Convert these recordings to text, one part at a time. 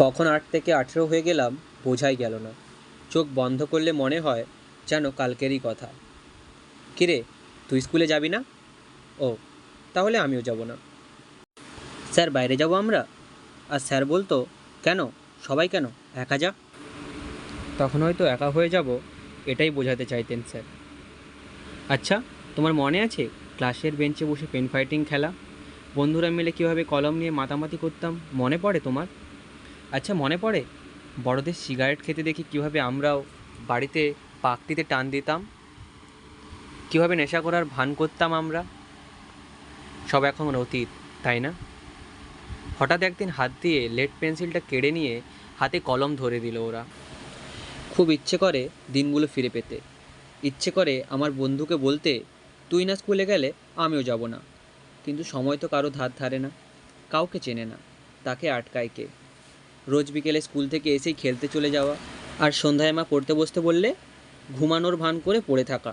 কখন ৮ থেকে ১৮ হয়ে গেলাম বোঝাই গেল না। চোখ বন্ধ করলে মনে হয় যেন কালকেরই কথা। কিরে, তুই স্কুলে যাবি না? ও, তাহলে আমিও যাব না। স্যার, বাইরে যাব আমরা? আর স্যার বলতো, কেন, সবাই কেন, একা যা। তখন হয়তো একা হয়ে যাব, এটাই বোঝাতে চাইতেন স্যার। আচ্ছা, তোমার মনে আছে ক্লাসের বেঞ্চে বসে পেন ফাইটিং খেলা? বন্ধুরা মিলে কীভাবে কলম নিয়ে মাতামাতি করতাম, মনে পড়ে তোমার? আচ্ছা, মনে পড়ে বড়দের সিগারেট খেতে দেখি কীভাবে আমরাও বাড়িতে পাকটিতে টান দিতাম, কীভাবে নেশা করার ভান করতাম আমরা? সব এখন অতীত, তাই না? হঠাৎ একদিন হাত দিয়ে লেড পেন্সিলটা কেড়ে নিয়ে হাতে কলম ধরে দিল ওরা। খুব ইচ্ছে করে দিনগুলো ফিরে পেতে। ইচ্ছে করে আমার বন্ধুকে বলতে, তুই না স্কুলে গেলে আমিও যাব না। কিন্তু সময় তো কারো ধার ধারে না, কাউকে চেনে না, তাকে আটকায় কে? রোজ বিকেলে স্কুল থেকে এসেই খেলতে চলে যাওয়া, আর সন্ধ্যায় মা পড়তে বসতে বললে ঘুমানোর ভান করে পড়ে থাকা।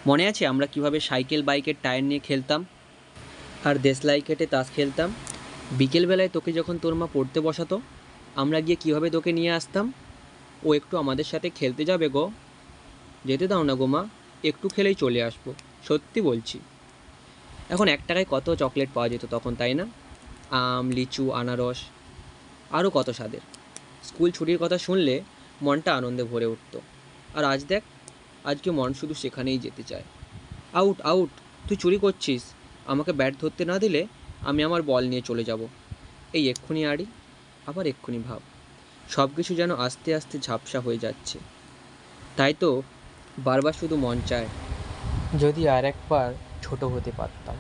মনে আছে আমরা কিভাবে সাইকেল বাইকের টায়ার নিয়ে খেলতাম, আর দেশলাই কেটে তাস খেলতাম? বিকেলবেলায় তোকে যখন তোর মা পড়তে বসাতো, আমরা গিয়ে কিভাবে তোকে নিয়ে আসতাম, ও একটু আমাদের সাথে খেলতে যাবে গো। যেতে দাও না গো মা, একটু খেলেই চলে আসবো, সত্যি বলছি। এখন ১ টাকায় কত চকলেট পাওয়া যেত তখন, তাই না? আম, লিচু, আনারস, আরও কত স্বাদের। স্কুল ছুটির কথা শুনলে মনটা আনন্দে ভরে উঠত। আর আজ দেখ, আজকে মন শুধু সেখানেই যেতে চায়। আউট, আউট, তুই চুরি করছিস। আমাকে ব্যাট ধরতে না দিলে আমি আমার বল নিয়ে চলে যাব। এই এক্ষুনি আড়ি, আবার এক্ষুনি ভাব। সব কিছু যেন আস্তে আস্তে ঝাপসা হয়ে যাচ্ছে। তাই তো বারবার শুধু মন চায়, যদি আর একবার ছোট হতে পারতাম।